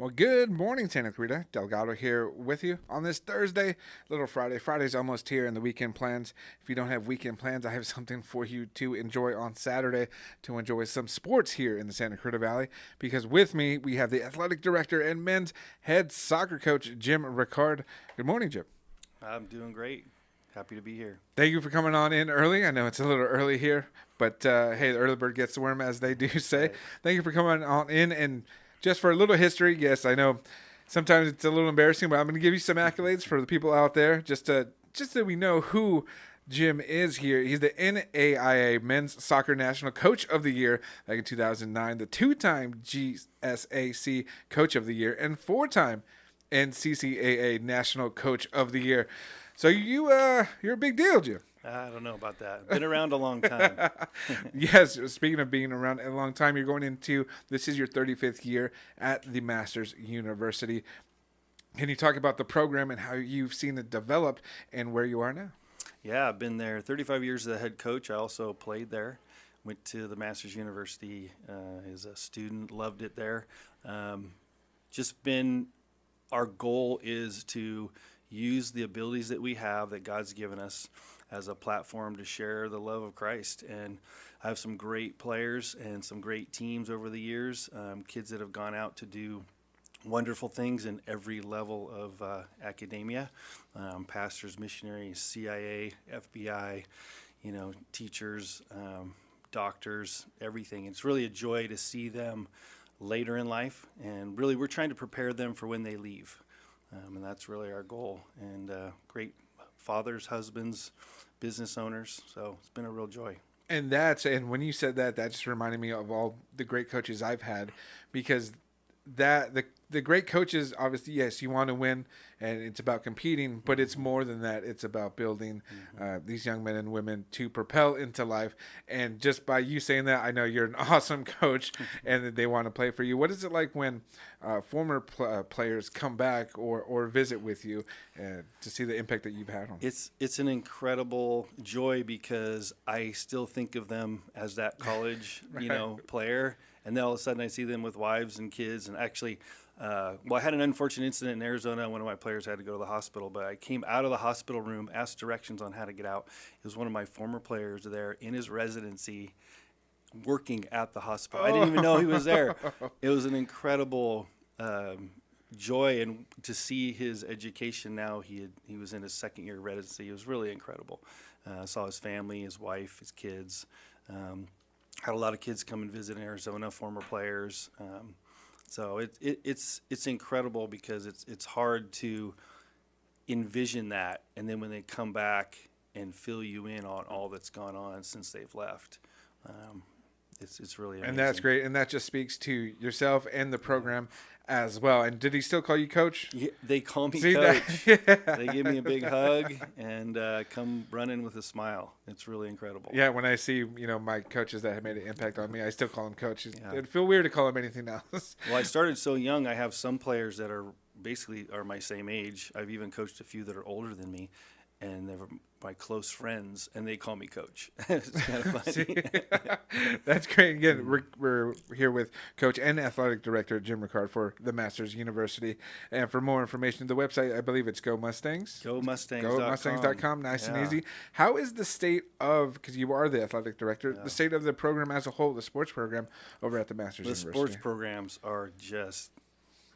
Well, good morning, Santa Clarita. Delgado here with you on this Thursday, Little Friday. Friday's almost here, and the weekend plans. If you don't have weekend plans, I have something for you to enjoy on Saturday to enjoy some sports here in the Santa Clarita Valley. Because with me, we have the athletic director and men's head soccer coach, Jim Rickard. Good morning, Jim. I'm doing great. Happy to be here. Thank you for coming on in early. I know it's a little early here, but hey, the early bird gets the worm, as they do say. Right. Thank you for coming on in. And just for a little history, yes, I know sometimes it's a little embarrassing, but I'm going to give you some accolades for the people out there, just so we know who Jim is here. He's the NAIA Men's Soccer National Coach of the Year back in 2009, the two-time GSAC Coach of the Year, and four-time NCCAA National Coach of the Year. So you're a big deal, Jim. I don't know about that. Been around a long time. Yes, speaking of being around a long time, you're going into, this is your 35th year at the Masters University. Can you talk about the program and how you've seen it develop and where you are now? Yeah, I've been there 35 years as a head coach. I also played there. Went to the Masters University as a student. Loved it there. Our goal is to use the abilities that we have that God's given us as a platform to share the love of Christ. And I have some great players and some great teams over the years, kids that have gone out to do wonderful things in every level of academia, pastors, missionaries, CIA, FBI, teachers, doctors, everything. It's really a joy to see them later in life, and really we're trying to prepare them for when they leave. And that's really our goal. And great fathers, husbands, business owners. So it's been a real joy. And when you said that, that just reminded me of all the great coaches I've had, because the great coaches, obviously, yes, you want to win, and it's about competing, but it's more than that. It's about building these young men and women to propel into life. And just by you saying that, I know you're an awesome coach, and that they want to play for you. What is it like when former players come back or visit with you to see the impact that you've had on them? It's an incredible joy because I still think of them as that college, Right. player. And then all of a sudden I see them with wives and kids. And actually, I had an unfortunate incident in Arizona. One of my players had to go to the hospital, but I came out of the hospital room, asked directions on how to get out. It was one of my former players there in his residency working at the hospital. I didn't even know he was there. It was an incredible joy, and to see his education now. He was in his second year of residency. It was really incredible. Saw his family, his wife, his kids. Had a lot of kids come and visit in Arizona, former players. So it's incredible because it's hard to envision that, and then when they come back and fill you in on all that's gone on since they've left, it's really amazing. And that's great. And that just speaks to yourself and the program as well. And did he still call you coach? Yeah, they call me See coach. that? They give me a big hug and come running with a smile. It's really incredible. Yeah, when I see, my coaches that have made an impact on me, I still call them coaches. Yeah. It'd feel weird to call them anything else. Well, I started so young. I have some players that are basically my same age. I've even coached a few that are older than me, and they're my close friends, and they call me coach. It's kind of funny. See? That's great. Again, we're here with Coach and Athletic Director Jim Rickard for the Masters University. And for more information, the website, I believe it's Go Mustangs. GoMustangs.com. GoMustangs.com. Nice and Yeah. easy. How is the state of, because you are the Athletic Director, the state of the program as a whole, the sports program over at the Masters The University? sports programs are just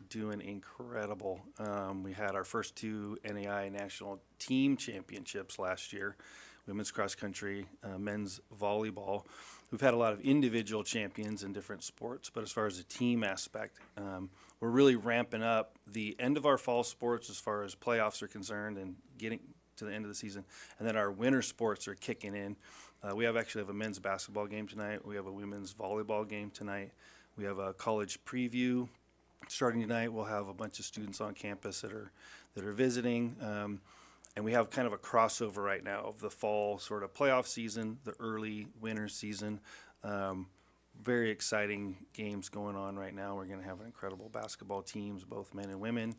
doing incredible. We had our first two NAI national team championships last year, women's cross country, men's volleyball. We've had a lot of individual champions in different sports, but as far as the team aspect, we're really ramping up the end of our fall sports as far as playoffs are concerned and getting to the end of the season. And then our winter sports are kicking in. We actually have a men's basketball game tonight. We have a women's volleyball game tonight. We have a college preview starting tonight. We'll have a bunch of students on campus that are visiting, and we have kind of a crossover right now of the fall sort of playoff season, the early winter season. Very exciting games going on right now. We're going to have incredible basketball teams, both men and women.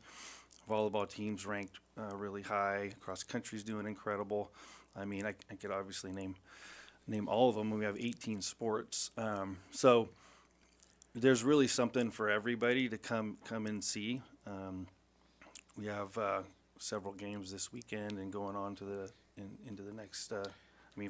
Volleyball teams ranked really high. Cross country's doing incredible. I mean, I could obviously name all of them. We have 18 sports. So there's really something for everybody to come and see. We have several games this weekend and going on to into the next.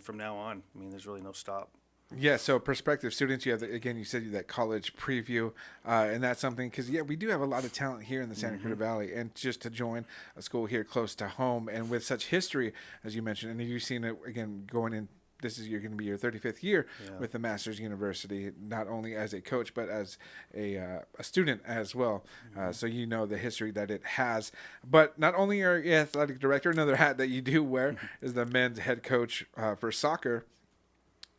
From now on, there's really no stop. Yeah, so prospective students, you have, again, you said that college preview, and that's something, because, we do have a lot of talent here in the Santa Cruz Valley, and just to join a school here close to home, and with such history, as you mentioned, and you've seen it, again, going in, you're going to be your 35th year with the Masters University, not only as a coach, but as a student as well. So you know the history that it has. But not only are you athletic director, another hat that you do wear is the men's head coach for soccer.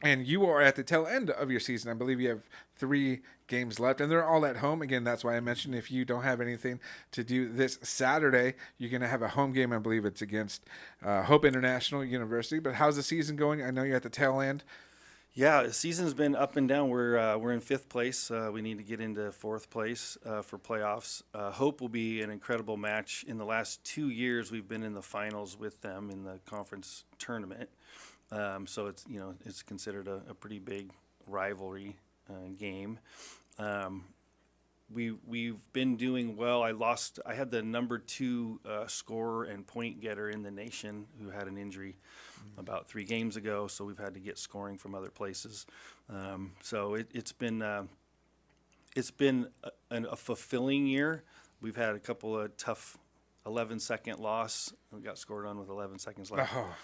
And you are at the tail end of your season. I believe you have 3 games left, and they're all at home. Again, that's why I mentioned if you don't have anything to do this Saturday, you're going to have a home game. I believe it's against Hope International University. But how's the season going? I know you're at the tail end. Yeah, the season's been up and down. We're in 5th place. We need to get into 4th place for playoffs. Hope will be an incredible match. In the last 2 years, we've been in the finals with them in the conference tournament. So it's considered a pretty big rivalry game. We've been doing well. I had the number 2 scorer and point getter in the nation who had an injury about 3 games ago. So we've had to get scoring from other places. So it's been a fulfilling year. We've had a couple of tough 11-second loss. We got scored on with 11 seconds left. Oh.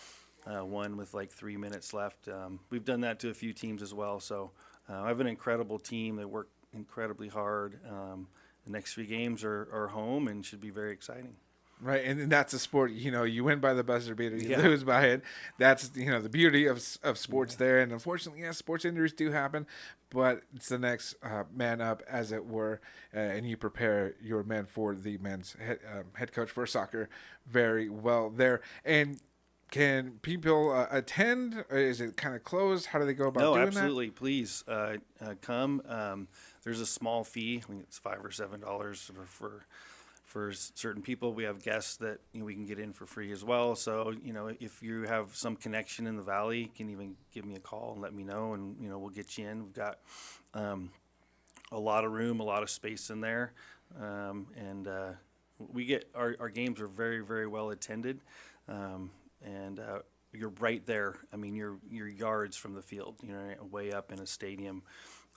One with like 3 minutes left. We've done that to a few teams as well. So I have an incredible team. They work incredibly hard. The next 3 games are home and should be very exciting. Right, and that's a sport, you win by the buzzer beater, you lose by it. That's, the beauty of sports there. And unfortunately, sports injuries do happen, but it's the next man up, as it were, and you prepare your men for the men's head coach for soccer very well there. And can people attend? Is it kind of closed? How do they go about doing that? No, absolutely. Please come. There's a small fee. It's $5 or $7 for certain people. We have guests that we can get in for free as well. So if you have some connection in the valley, you can even give me a call and let me know, and we'll get you in. We've got a lot of room, a lot of space in there, and we get our games are very, very well attended. And you're right there. You're yards from the field. Way up in a stadium,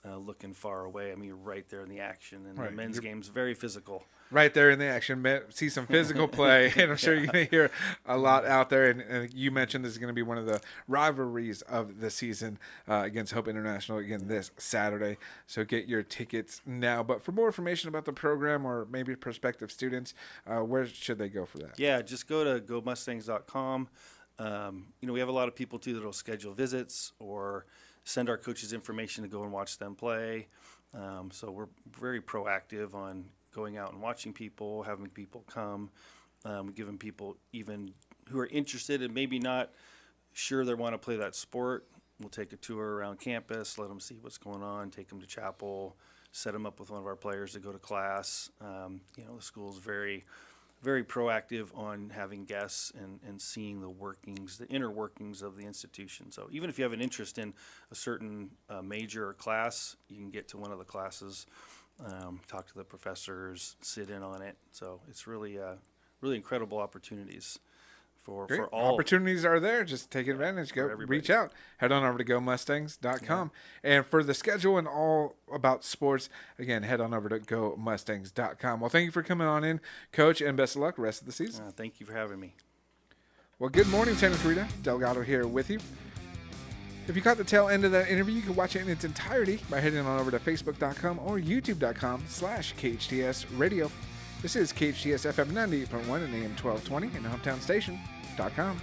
looking far away. You're right there in the action. And the men's game's very physical. Right there in the action. See some physical play, and I'm sure you're going to hear a lot out there. And you mentioned this is going to be one of the rivalries of the season against Hope International again this Saturday. So get your tickets now. But for more information about the program or maybe prospective students, where should they go for that? Yeah, just go to gomustangs.com. We have a lot of people too that'll schedule visits or send our coaches information to go and watch them play. So we're very proactive on going out and watching people, having people come, giving people even who are interested and maybe not sure they want to play that sport. We'll take a tour around campus, let them see what's going on, take them to chapel, set them up with one of our players to go to class. The school's very, very proactive on having guests and seeing the inner workings of the institution. So even if you have an interest in a certain major or class, you can get to one of the classes, talk to the professors, sit in on it. So it's really, really incredible opportunities for all. Opportunities are there. Just take advantage. Go reach out. Head on over to gomustangs.com. Yeah. And for the schedule and all about sports, again, head on over to gomustangs.com. Well, thank you for coming on in, Coach, and best of luck the rest of the season. Thank you for having me. Well, good morning, Santa Clarita. Delgado here with you. If you caught the tail end of that interview, you can watch it in its entirety by heading on over to facebook.com or youtube.com/KHTS Radio. This is KHTS FM 98.1 and AM 1220 and hometown station.com.